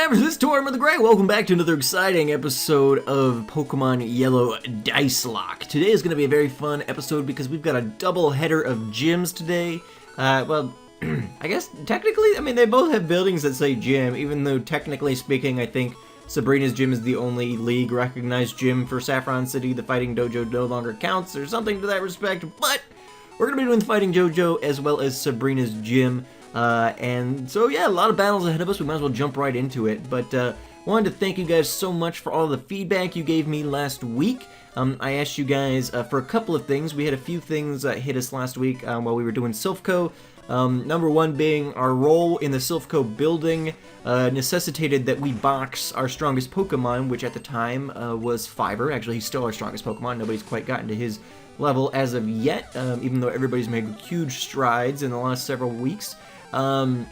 subscribers, this is Tortimer the Great. Welcome back to another exciting episode of Pokemon Yellow Nuzlocke. Today is going to be a very fun episode because we've got a double header of gyms today. Well, I guess technically, they both have buildings that say gym, even though technically speaking, I think Sabrina's gym is the only league-recognized gym for Saffron City. The Fighting Dojo no longer counts or something to that respect, but we're going to be doing the Fighting Dojo as well as Sabrina's gym. And so yeah, a lot of battles ahead of us. We might as well jump right into it. But wanted to thank you guys so much for all the feedback you gave me last week. I asked you guys for a couple of things. We had a few things hit us last week while we were doing Silphco. Number one being our role in the Silphco building necessitated that we box our strongest Pokemon, which at the time was Fiverr. Actually, he's still our strongest Pokemon. Nobody's quite gotten to his level as of yet, even though everybody's made huge strides in the last several weeks. But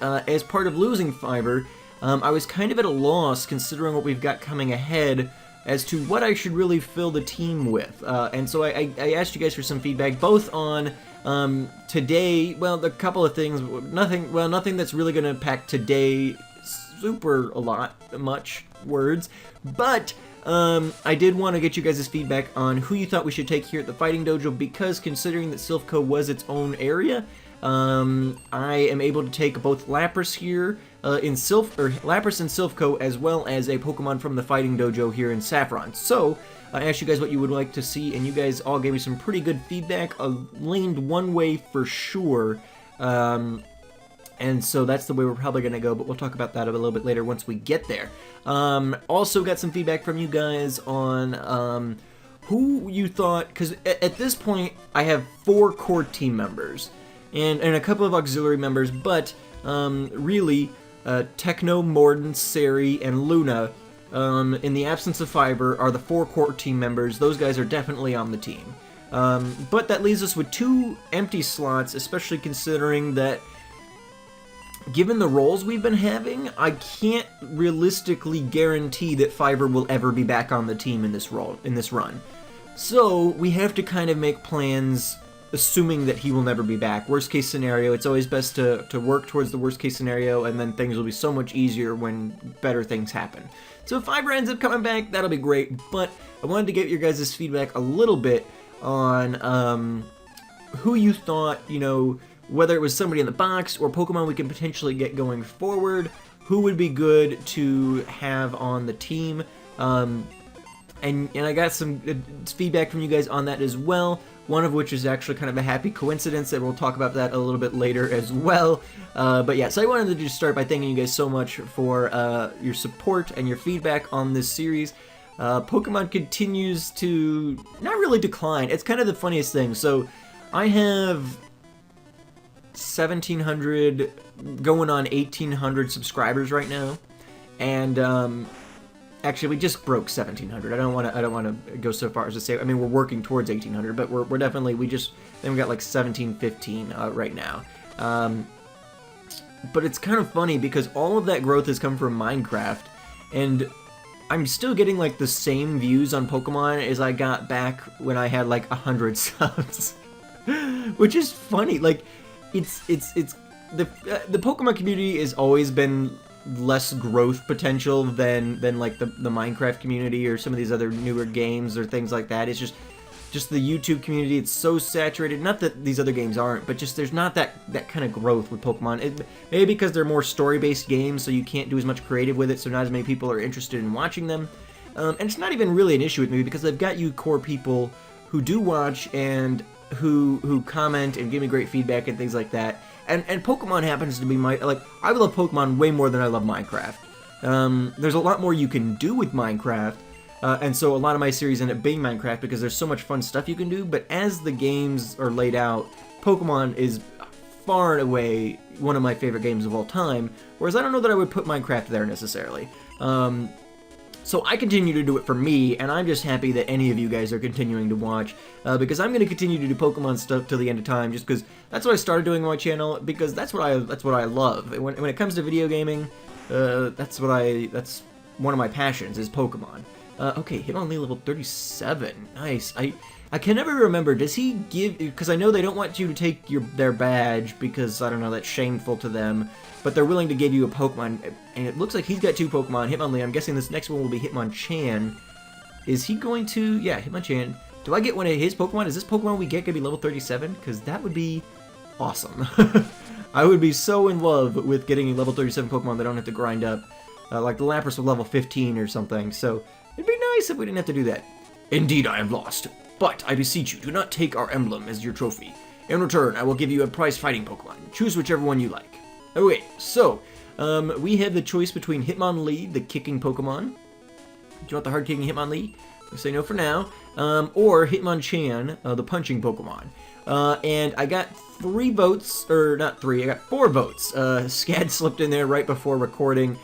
as part of losing Fiverr, I was kind of at a loss considering what we've got coming ahead as to what I should really fill the team with. And so I asked you guys for some feedback, both on today, well, a couple of things, nothing that's really going to impact today super much words, but I did want to get you guys' feedback on who you thought we should take here at the Fighting Dojo, because considering that Silphco was its own area, I am able to take both Lapras here Lapras and Silphco, as well as a Pokemon from the Fighting Dojo here in Saffron. So I asked you guys what you would like to see, and you guys all gave me some pretty good feedback. Leaned one way for sure, and so that's the way we're probably going to go, but we'll talk about that a little bit later once we get there. Also got some feedback from you guys on who you thought, because at this point I have 4 core team members and a couple of auxiliary members, but really Techno, Morden, Sari, and Luna, in the absence of Fiverr, are the 4 core team members. Those guys are definitely on the team. But that leaves us with 2 empty slots, especially considering that given the roles we've been having, I can't realistically guarantee that Fiverr will ever be back on the team in this run. So we have to kind of make plans assuming that he will never be back. Worst case scenario, it's always best to work towards the worst case scenario, and then things will be so much easier when better things happen. So if Fiverr ends up coming back, that'll be great, but I wanted to get your guys' feedback a little bit on who you thought, whether it was somebody in the box or Pokemon we can potentially get going forward, who would be good to have on the team. And I got some feedback from you guys on that as well, one of which is actually kind of a happy coincidence, and we'll talk about that a little bit later as well. But yeah, so I wanted to just start by thanking you guys so much for your support and your feedback on this series. Pokemon continues to not really decline. It's kind of the funniest thing. So I have 1,700 going on 1,800 subscribers right now, and actually, we just broke 1,700. I don't want to go so far as to say. We're working towards 1,800, but we're definitely we got like 1,715 right now. But it's kind of funny because all of that growth has come from Minecraft, and I'm still getting like the same views on Pokemon as I got back when I had like 100 subs, which is funny. Like, it's the Pokemon community has always been less growth potential than like the Minecraft community or some of these other newer games or things like that. It's just the YouTube community. It's so saturated. Not that these other games aren't, but just there's not that kind of growth with Pokemon. Maybe because they're more story-based games, so you can't do as much creative with it, so not as many people are interested in watching them. And it's not even really an issue with me because I've got you core people who do watch and who comment and give me great feedback and things like that. And Pokemon happens to be I love Pokemon way more than I love Minecraft. There's a lot more you can do with Minecraft, and so a lot of my series end up being Minecraft because there's so much fun stuff you can do, but as the games are laid out, Pokemon is far and away one of my favorite games of all time, whereas I don't know that I would put Minecraft there necessarily. So I continue to do it for me, and I'm just happy that any of you guys are continuing to watch, because I'm going to continue to do Pokemon stuff till the end of time, just because that's what I started doing on my channel, because that's what I love. And when it comes to video gaming, that's one of my passions, is Pokemon. Okay, hit only level 37. Nice. I can never remember, does he give, because I know they don't want you to take their badge because, I don't know, that's shameful to them, but they're willing to give you a Pokemon, and it looks like he's got 2 Pokemon, Hitmonlee. I'm guessing this next one will be Hitmonchan. Is he going to, yeah, Hitmonchan. Do I get one of his Pokemon? Is this Pokemon we get going to be level 37? Because that would be awesome. I would be so in love with getting a level 37 Pokemon that don't have to grind up, like the Lapras with level 15 or something, so it'd be nice if we didn't have to do that. Indeed, I have lost. But I beseech you, do not take our emblem as your trophy. In return, I will give you a prize fighting Pokemon. Choose whichever one you like. Okay, so, we have the choice between Hitmonlee, the kicking Pokemon. Do you want the hard kicking Hitmonlee? I'll say no for now. Or Hitmonchan, the punching Pokemon. And I got 3 votes, or not 3, I got 4 votes. Scad slipped in there right before recording.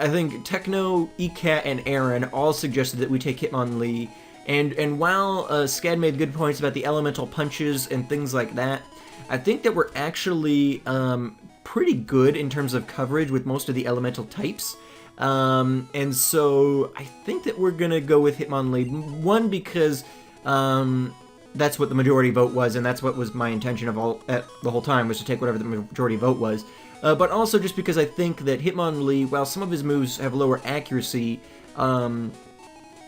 I think Techno, ECAT, and Aaron all suggested that we take Hitmonlee, and while Scad made good points about the elemental punches and things like that, I think that we're actually pretty good in terms of coverage with most of the elemental types, and so I think that we're gonna go with Hitmonlee. One, because that's what the majority vote was, and that's what was my intention of the whole time, was to take whatever the majority vote was. But also just because I think that Hitmonlee, while some of his moves have lower accuracy,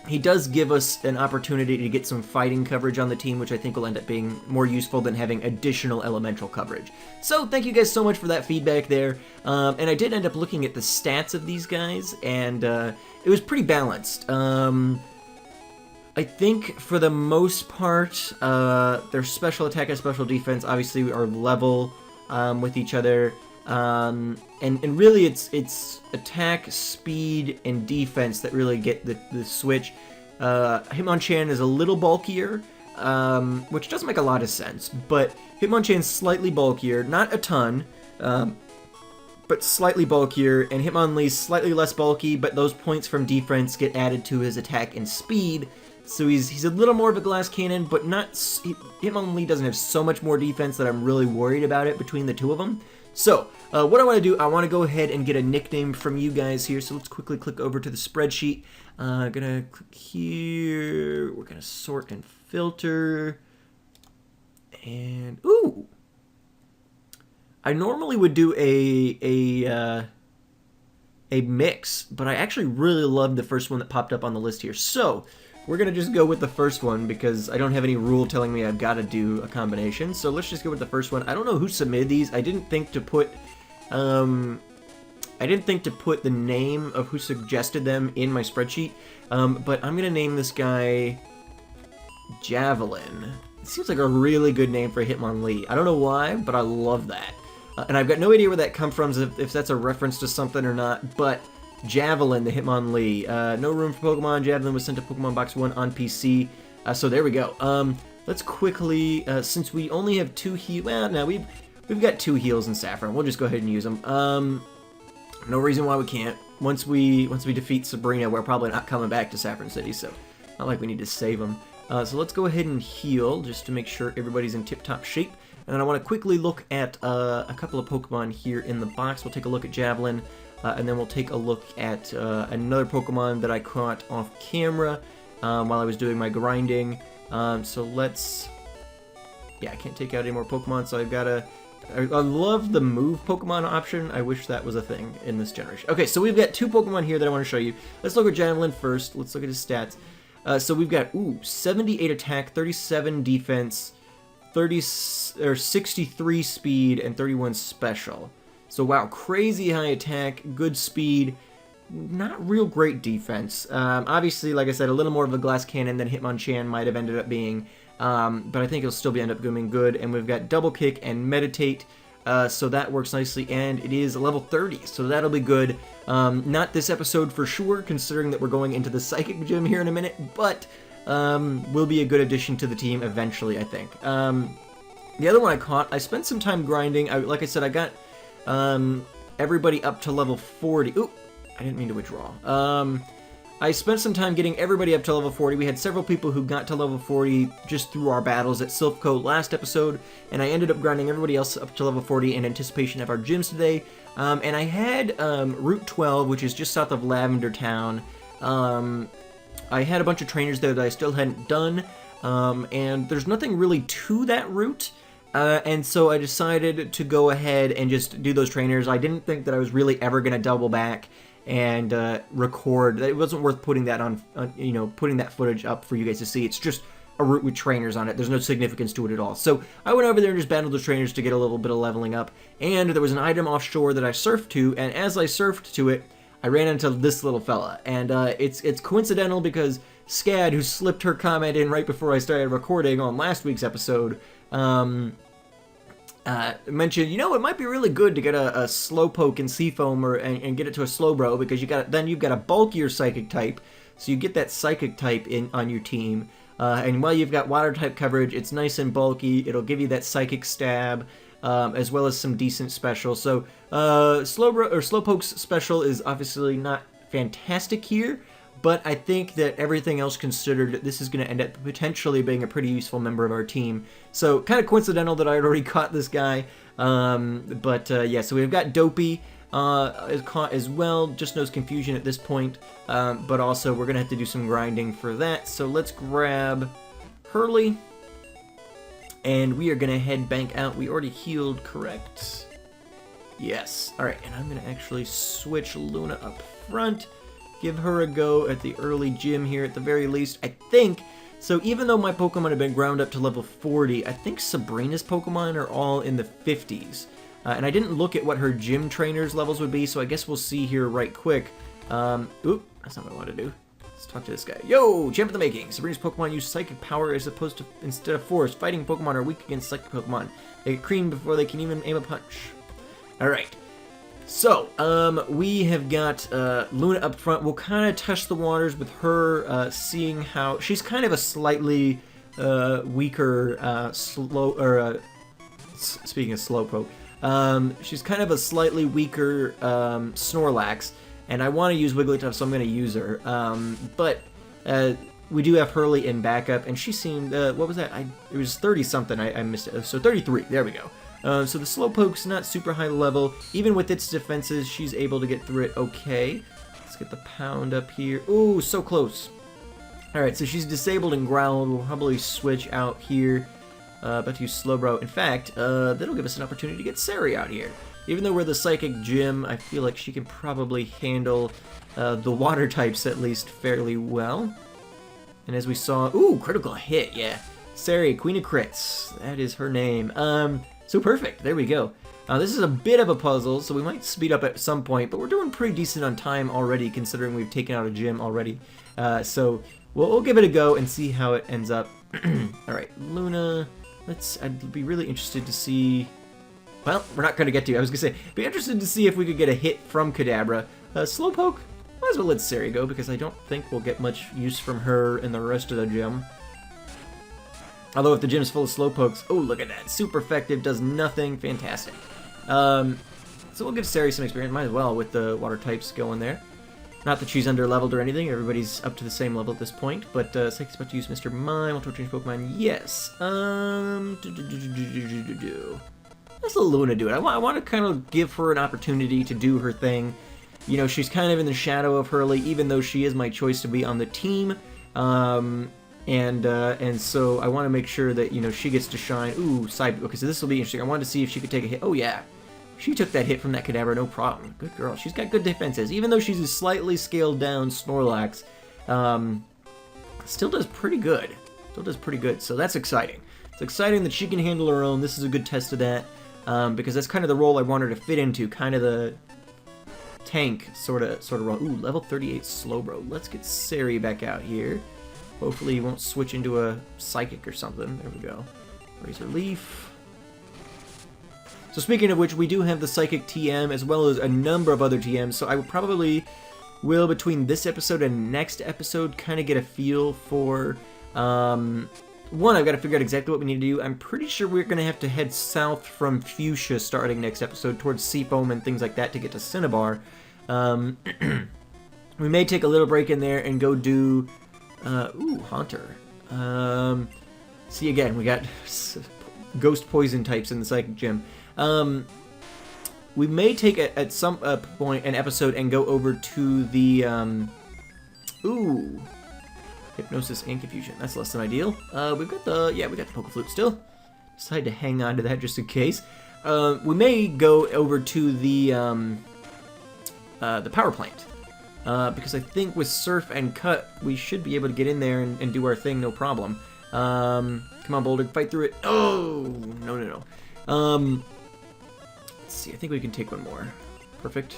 he does give us an opportunity to get some fighting coverage on the team, which I think will end up being more useful than having additional elemental coverage. So thank you guys so much for that feedback there. And I did end up looking at the stats of these guys, and it was pretty balanced. I think for the most part, their special attack and special defense obviously are level with each other. And really it's attack, speed, and defense that really get the switch. Hitmonchan is a little bulkier, which doesn't make a lot of sense, but Hitmonchan's slightly bulkier, not a ton, but slightly bulkier, and Hitmonlee's slightly less bulky, but those points from defense get added to his attack and speed, so he's a little more of a glass cannon, but not... Hitmonlee doesn't have so much more defense that I'm really worried about it between the two of them. So, what I want to do, I want to go ahead and get a nickname from you guys here, so let's quickly click over to the spreadsheet. Gonna click here, we're gonna sort and filter, and, ooh! I normally would do a mix, but I actually really love the first one that popped up on the list here, so we're gonna just go with the first one because I don't have any rule telling me I've got to do a combination. So let's just go with the first one. I don't know who submitted these. I didn't think to put the name of who suggested them in my spreadsheet. But I'm gonna name this guy Javelin. It seems like a really good name for Hitmonlee. I don't know why, but I love that. And I've got no idea where that comes from, if that's a reference to something or not, but Javelin, the Hitmonlee. No room for Pokemon. Javelin was sent to Pokemon Box 1 on PC. So there we go. Let's quickly, since we only have 2 heals, well, no, we've got 2 heals in Saffron. We'll just go ahead and use them. No reason why we can't. Once we defeat Sabrina, we're probably not coming back to Saffron City, so not like we need to save them. So let's go ahead and heal, just to make sure everybody's in tip-top shape. And then I want to quickly look at a couple of Pokemon here in the box. We'll take a look at Javelin. And then we'll take a look at another Pokemon that I caught off camera while I was doing my grinding. So let's... Yeah, I can't take out any more Pokemon, so I've got to... I love the move Pokemon option. I wish that was a thing in this generation. Okay, so we've got 2 Pokemon here that I want to show you. Let's look at Javelin first. Let's look at his stats. So we've got, 78 attack, 37 defense, 63 speed, and 31 special. So wow, crazy high attack, good speed, not real great defense. Obviously, like I said, a little more of a glass cannon than Hitmonchan might have ended up being, but I think it'll still end up being good. And we've got double kick and meditate, so that works nicely, and it is level 30, so that'll be good. Not this episode for sure, considering that we're going into the Psychic Gym here in a minute, but will be a good addition to the team eventually, I think. The other one I caught, I spent some time grinding. Like I said, I got... everybody up to level 40. Ooh, I didn't mean to withdraw. I spent some time getting everybody up to level 40. We had several people who got to level 40 just through our battles at Silphco last episode, and I ended up grinding everybody else up to level 40 in anticipation of our gyms today. And I had Route 12, which is just south of Lavender Town, I had a bunch of trainers there that I still hadn't done, and there's nothing really to that route. And so I decided to go ahead and just do those trainers. I didn't think that I was really ever going to double back and record. It wasn't worth putting that on, putting that footage up for you guys to see. It's just a route with trainers on it. There's no significance to it at all. So I went over there and just battled those trainers to get a little bit of leveling up. And there was an item offshore that I surfed to, and as I surfed to it, I ran into this little fella. And it's coincidental because Scad, who slipped her comment in right before I started recording on last week's episode, mentioned, it might be really good to get a Slowpoke and Seafoam and get it to a Slowbro, because you've got a bulkier Psychic type, so you get that Psychic type on your team. And while you've got Water type coverage, it's nice and bulky. It'll give you that Psychic stab, as well as some decent special. So Slowpoke's special is obviously not fantastic here, but I think that everything else considered, this is going to end up potentially being a pretty useful member of our team. So kind of coincidental that I had already caught this guy. Yeah, so we've got Dopey is caught as well. Just knows Confusion at this point. But also we're going to have to do some grinding for that. So let's grab Hurley. And we are going to head bank out. We already healed, correct? Yes. Alright, and I'm going to actually switch Luna up front. Give her a go at the early gym here at the very least. I think, so even though my Pokemon have been ground up to level 40, I think Sabrina's Pokemon are all in the 50s. And I didn't look at what her gym trainer's levels would be, so I guess we'll see here right quick. Oop, that's not what I want to do. Let's talk to this guy. Yo, champ of the making. Sabrina's Pokemon use Psychic power as opposed to instead of Force. Fighting Pokemon are weak against Psychic Pokemon. They get creamed before they can even aim a punch. Alright. So, we have got Luna up front. We'll kind of touch the waters with her, seeing how she's kind of a slightly weaker speaking of Slowpoke, she's kind of a slightly weaker Snorlax, and I want to use Wigglytuff, so I'm going to use her. But we do have Hurley in backup, and she seemed what was that? It was 30 something. I missed it. So 33. There we go. So the Slowpoke's not super high level. Even with its defenses, she's able to get through it okay. Let's get the Pound up here. Ooh, so close. Alright, so she's disabled and growled. We'll probably switch out here. But to use Slowbro. In fact, that'll give us an opportunity to get Sari out here. Even though we're the Psychic Gym, I feel like she can probably handle the Water types at least fairly well. And as we saw... Ooh, critical hit, yeah. Sari, Queen of Crits. That is her name. So perfect, there we go. This is a bit of a puzzle, so we might speed up at some point, but we're doing pretty decent on time already, considering we've taken out a gym already. So we'll give it a go and see how it ends up. Alright, Luna, I'd be really interested to see... Well, we're not going to get to, I was going to say, be interested to see if we could get a hit from Kadabra. Slowpoke, might as well let Sari go, because I don't think we'll get much use from her in the rest of the gym. Although if the gym's full of Slowpokes, oh, look at that. Super effective, does nothing. Fantastic. So we'll give Sari some experience. Might as well with the Water types going there. Not that she's under-leveled or anything. Everybody's up to the same level at this point. But Psychic's about to use Mr. Mime. Will change Pokemon? Yes. Let's let Luna do it. I want to kind of give her an opportunity to do her thing. You know, she's kind of in the shadow of Hurley, even though she is my choice to be on the team. And so I want to make sure that, you know, she gets to shine. Ooh, side. Okay, so this will be interesting. I wanted to see if she could take a hit. Oh, yeah. She took that hit from that Kadabra, no problem. Good girl. She's got good defenses. Even though she's a slightly scaled down Snorlax, still does pretty good. Still does pretty good, so that's exciting. It's exciting that she can handle her own. This is a good test of that, because that's kind of the role I want her to fit into, kind of the tank sort of role. Ooh, level 38 Slowbro. Let's get Sari back out here. Hopefully he won't switch into a Psychic or something. There we go. Razor Leaf. So speaking of which, we do have the Psychic TM as well as a number of other TMs, so I probably will, between this episode and next episode, kind of get a feel for... one, I've got to figure out exactly what we need to do. I'm pretty sure we're going to have to head south from Fuchsia starting next episode towards Seafoam and things like that to get to Cinnabar. We may take a little break in there and go do... ooh, Haunter. See, again, we got ghost poison types in the Psychic Gym. We may take at some point an episode and go over to the, ooh, Hypnosis and Confusion. That's less than ideal. We've got the, yeah, we got the Poke Flute still. Decided to hang on to that just in case. We may go over to the power plant. Because I think with Surf and Cut, we should be able to get in there and do our thing, no problem. Come on, Boulder, fight through it. Oh, no. Let's see, I think we can take one more. Perfect.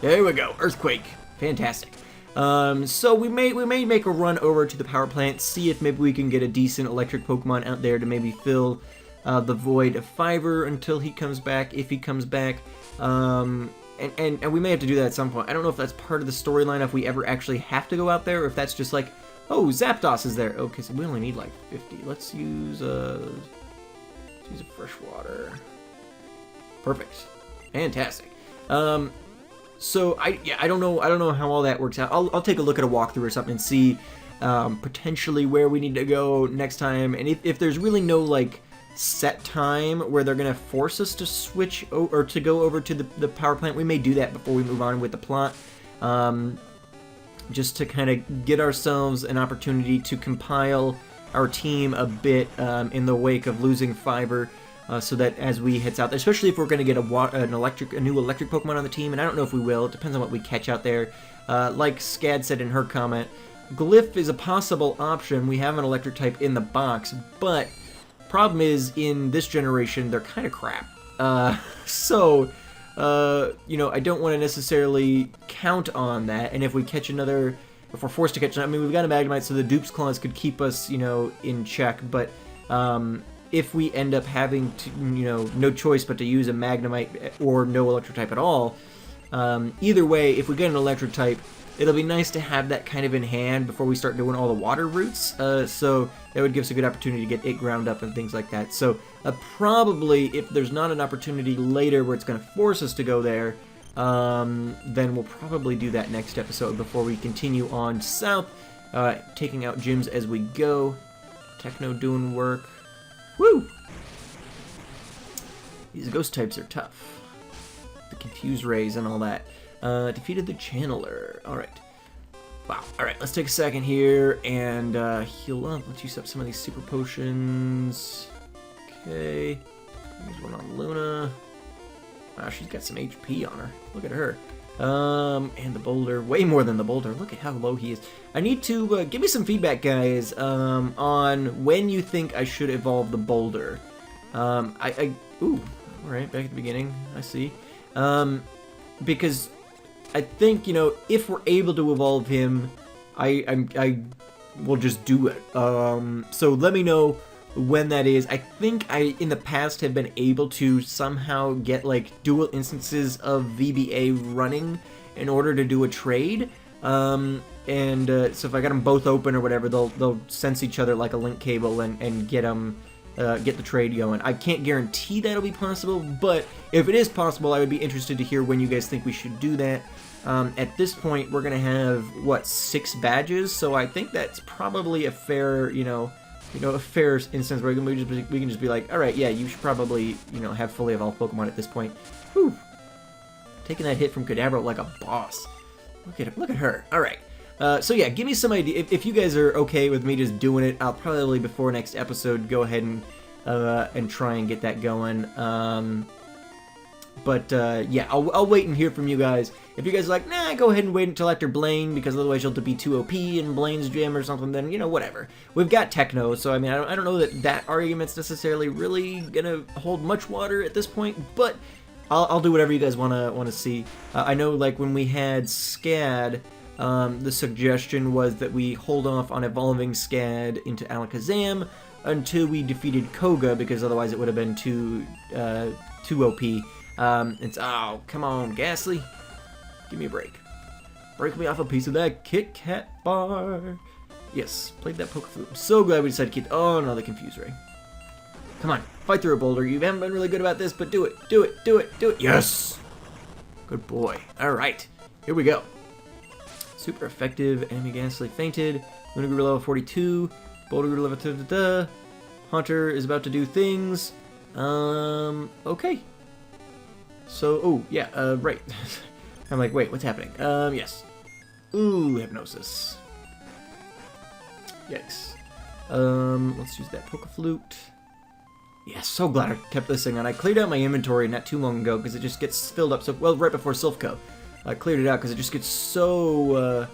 There we go, Earthquake. Fantastic. So we may make a run over to the power plant, see if maybe we can get a decent electric Pokemon out there to maybe fill the void of Fiverr until he comes back, if he comes back. And we may have to do that at some point. I don't know if that's part of the storyline, if we ever actually have to go out there, or if that's just like, oh, Zapdos is there. Okay, so we only need like 50. Let's use a freshwater. Perfect. Fantastic. So I don't know how all that works out. I'll take a look at a walkthrough or something and see potentially where we need to go next time. And if there's really no like set time where they're gonna force us to switch or to go over to the power plant, we may do that before we move on with the plot, just to kind of get ourselves an opportunity to compile our team a bit in the wake of losing Fiverr, so that as we head south, especially if we're going to get a new electric Pokemon on the team, and I don't know if we will, it depends on what we catch out there. Like Scad said in her comment, Glyph is a possible option. We have an electric type in the box, but problem is, in this generation, they're kind of crap. So, you know, I don't want to necessarily count on that, and if we catch another, if we're forced to catch, I mean, we've got a Magnemite, so the Dupe's Claws could keep us, you know, in check, but, if we end up having to, you know, no choice but to use a Magnemite or no electric type at all, either way, if we get an electric type, it'll be nice to have that kind of in hand before we start doing all the water routes, so that would give us a good opportunity to get it ground up and things like that. So probably, if there's not an opportunity later where it's going to force us to go there, then we'll probably do that next episode before we continue on south, taking out gyms as we go. Techno doing work. Woo! These ghost types are tough. The Confuse Rays and all that. Defeated the Channeler. Alright. Wow. Alright, let's take a second here and heal up. Let's use up some of these super potions. Okay. Use one on Luna. Wow, she's got some HP on her. Look at her. And the boulder. Way more than the boulder. Look at how low he is. I need to give me some feedback, guys, on when you think I should evolve the boulder. Ooh, alright, back at the beginning. I see. Because I think, you know, if we're able to evolve him, I will just do it. So let me know when that is. I think I, in the past, have been able to somehow get, like, dual instances of VBA running in order to do a trade. So if I got them both open or whatever, they'll sense each other like a link cable and get them, get the trade going. I can't guarantee that'll be possible, but if it is possible, I would be interested to hear when you guys think we should do that. At this point, we're gonna have, what, 6 badges, so I think that's probably a fair, a fair instance where we can just be like, all right, yeah, you should probably, have fully evolved Pokemon at this point. Whew. Taking that hit from Kadabra like a boss. Look at her. All right. So yeah, give me some idea. If you guys are okay with me just doing it, I'll probably before next episode go ahead and try and get that going. Yeah, I'll wait and hear from you guys. If you guys are like, nah, go ahead and wait until after Blaine, because otherwise you'll be too OP in Blaine's gym or something, then, whatever. We've got Techno, so I mean, I don't know that argument's necessarily really gonna hold much water at this point, but I'll do whatever you guys wanna see. I know, like, when we had Scad, the suggestion was that we hold off on evolving Scad into Alakazam until we defeated Koga, because otherwise it would have been too OP. Oh, come on, Ghastly. Give me a break. Break me off a piece of that Kit Kat bar. Yes, played that Poke Flute. I'm so glad we decided to keep... Oh, no, the Confuse Ray. Come on, fight through a boulder. You haven't been really good about this, but do it. Do it. Do it. Do it. Yes! Good boy. All right, here we go. Super effective. Enemy Ghastly fainted. Luna grew level 42. Boulder grew level... Da-da-da. Hunter is about to do things. Okay. So, oh, yeah, right. I'm like, wait, what's happening? Yes. Ooh, Hypnosis. Yikes. Let's use that Poke-Flute. Yeah, so glad I kept this thing on. I cleared out my inventory not too long ago because it just gets filled up so... Well, right before Silphco. I cleared it out because it just gets so...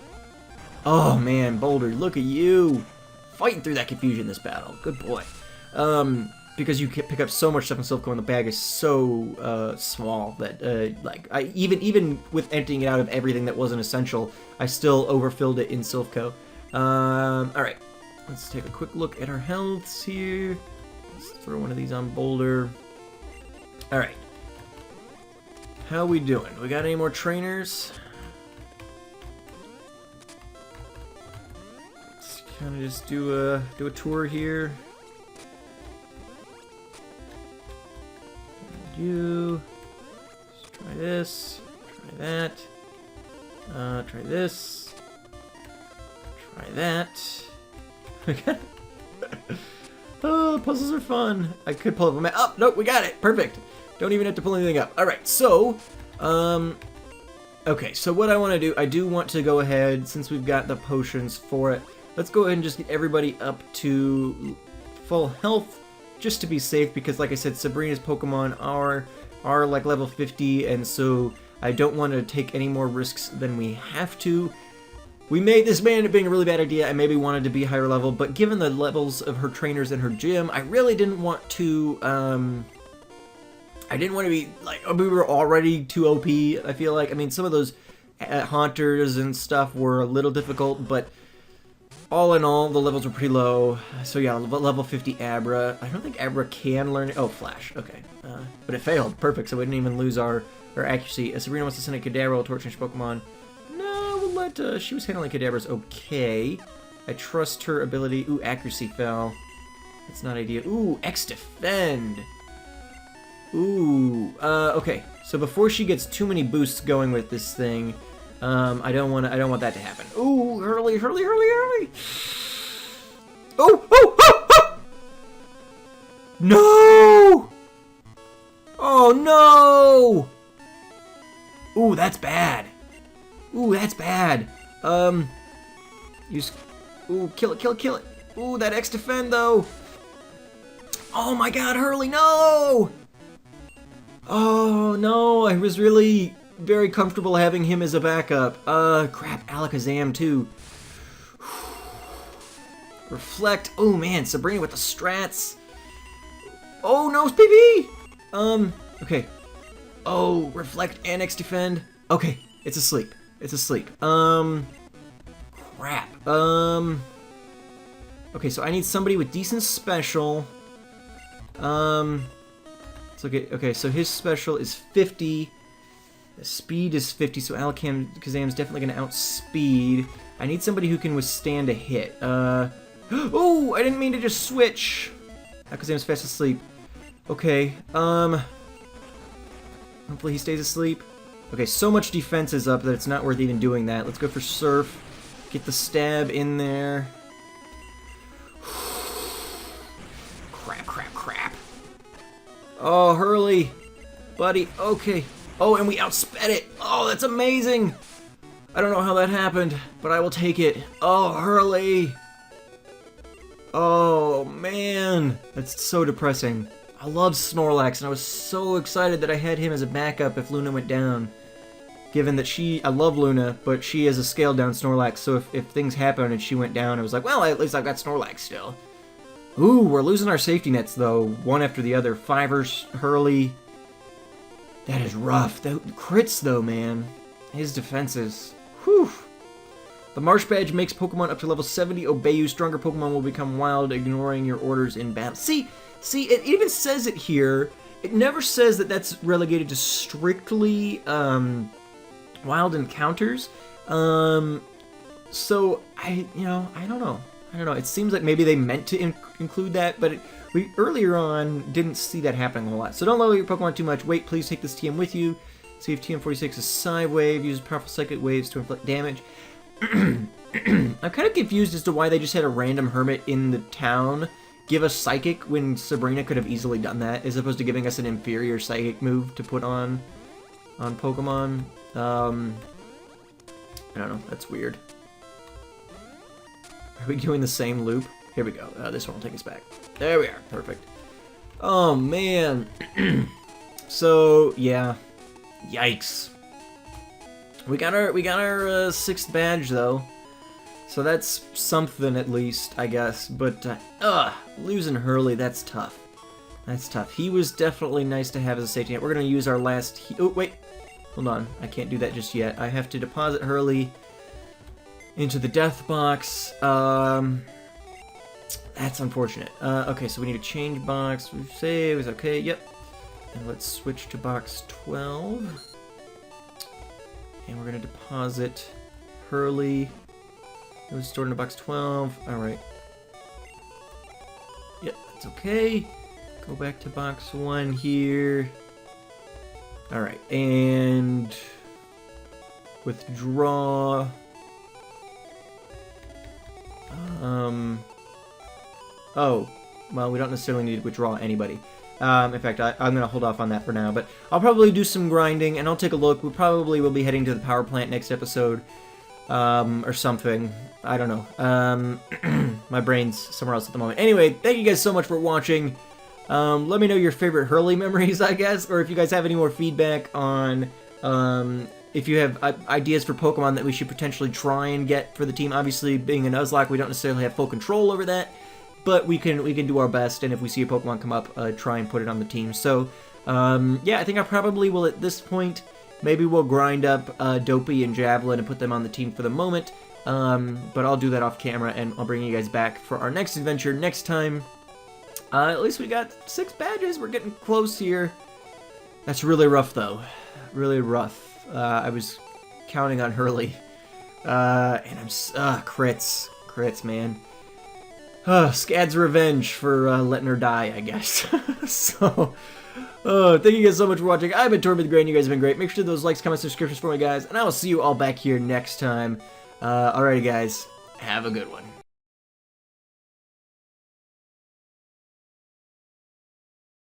Oh, man, Boulder, look at you! Fighting through that confusion this battle. Good boy. Because you can pick up so much stuff in Silphco and the bag is so small that, like, even with emptying it out of everything that wasn't essential, I still overfilled it in Silphco. Alright. Let's take a quick look at our healths here. Let's throw one of these on Boulder. Alright. How we doing? We got any more trainers? Let's kind of just do a tour here. Let's try this. Try that. Try this. Try that. Oh, puzzles are fun. I could pull up a map. Oh, nope, we got it. Perfect. Don't even have to pull anything up. Alright, so, okay, so what I want to do, I do want to go ahead, since we've got the potions for it, let's go ahead and just get everybody up to full health, just to be safe, because like I said, Sabrina's Pokemon are like level 50, and so I don't want to take any more risks than we have to. This may end up being a really bad idea. I maybe wanted to be higher level, but given the levels of her trainers in her gym, I really didn't want to, I didn't want to be, like, we were already too OP, I feel like. I mean, some of those haunters and stuff were a little difficult, but all in all, the levels were pretty low. So yeah, level 50 Abra. I don't think Abra can learn... Oh, Flash. Okay. But it failed. Perfect, so we didn't even lose our accuracy. Sabrina wants to send a Kadabra to change Pokemon. No, we'll let... she was handling Kadabras okay. I trust her ability. Ooh, accuracy fell. That's not ideal. Ooh, X-Defend. Ooh, okay. So before she gets too many boosts going with this thing... I don't want that to happen. Ooh, Hurley. Oh! No! Oh no! Ooh, that's bad. Ooh, kill it. Ooh, that X-Defend though. Oh my god, Hurley, no! Oh no, I was really very comfortable having him as a backup. Crap, Alakazam too. Reflect. Oh man, Sabrina with the strats. Oh no, PP! Okay. Oh, Reflect and X-Defend. Okay, it's asleep. Crap. Okay, so I need somebody with decent special. Let's look at, okay, so his special is 50. The speed is 50, so Alakazam's definitely going to outspeed. I need somebody who can withstand a hit. Oh, I didn't mean to just switch. Alakazam's fast asleep. Okay, hopefully he stays asleep. Okay, so much defense is up that it's not worth even doing that. Let's go for Surf. Get the stab in there. Crap. Oh, Hurley. Buddy, okay. Oh, and we outsped it. Oh, that's amazing. I don't know how that happened, but I will take it. Oh, Hurley. Oh, man. That's so depressing. I love Snorlax, and I was so excited that I had him as a backup if Luna went down. Given that I love Luna, but she is a scaled-down Snorlax, so if things happen and she went down, I was like, well, at least I've got Snorlax still. Ooh, we're losing our safety nets, though, one after the other. Fivers, Hurley. That is rough. The crits, though, man. His defenses. Whew. The Marsh Badge makes Pokemon up to level 70 obey you. Stronger Pokemon will become wild, ignoring your orders in battle. See, it even says it here. It never says that that's relegated to strictly wild encounters. So I don't know. It seems like maybe they meant to include that, but we earlier on didn't see that happening a whole lot. So don't level your Pokemon too much. Wait, please take this TM with you. See if TM46 is Psy Wave. Uses powerful psychic waves to inflict damage. I'm kind of confused as to why they just had a random hermit in the town give us Psychic when Sabrina could have easily done that, as opposed to giving us an inferior Psychic move to put on Pokemon. I don't know, that's weird. Are we doing the same loop? Here we go. This one will take us back. There we are. Perfect. Oh, man. So, yeah. Yikes. We got our 6th badge, though. So that's something, at least, I guess. But, losing Hurley, that's tough. That's tough. He was definitely nice to have as a safety net. We're going to use our last... Oh, wait. Hold on. I can't do that just yet. I have to deposit Hurley into the death box. That's unfortunate. Okay, so we need to change box. Save is okay. Yep. And let's switch to box 12. And we're going to deposit Hurley. It was stored in box 12. Alright. Yep, that's okay. Go back to box 1 here. Alright, and withdraw. Oh, well, we don't necessarily need to withdraw anybody. In fact, I'm going to hold off on that for now, but I'll probably do some grinding, and I'll take a look. We probably will be heading to the power plant next episode, or something. I don't know. My brain's somewhere else at the moment. Anyway, thank you guys so much for watching. Let me know your favorite Hurley memories, I guess, or if you guys have any more feedback on, if you have ideas for Pokemon that we should potentially try and get for the team. Obviously, being a Nuzlocke, we don't necessarily have full control over that, but we can do our best, and if we see a Pokemon come up, try and put it on the team. So, yeah, I think I probably will at this point. Maybe we'll grind up Dopey and Javelin and put them on the team for the moment, but I'll do that off camera, and I'll bring you guys back for our next adventure next time. At least we got 6 badges. We're getting close here. That's really rough, though. Really rough. I was counting on Hurley. And I'm... crits. Crits, man. Scad's revenge for letting her die, I guess. So, thank you guys so much for watching. I've been Tortimer the Great, and you guys have been great. Make sure those likes, comments, subscriptions for me, guys. And I will see you all back here next time. Alrighty, guys. Have a good one.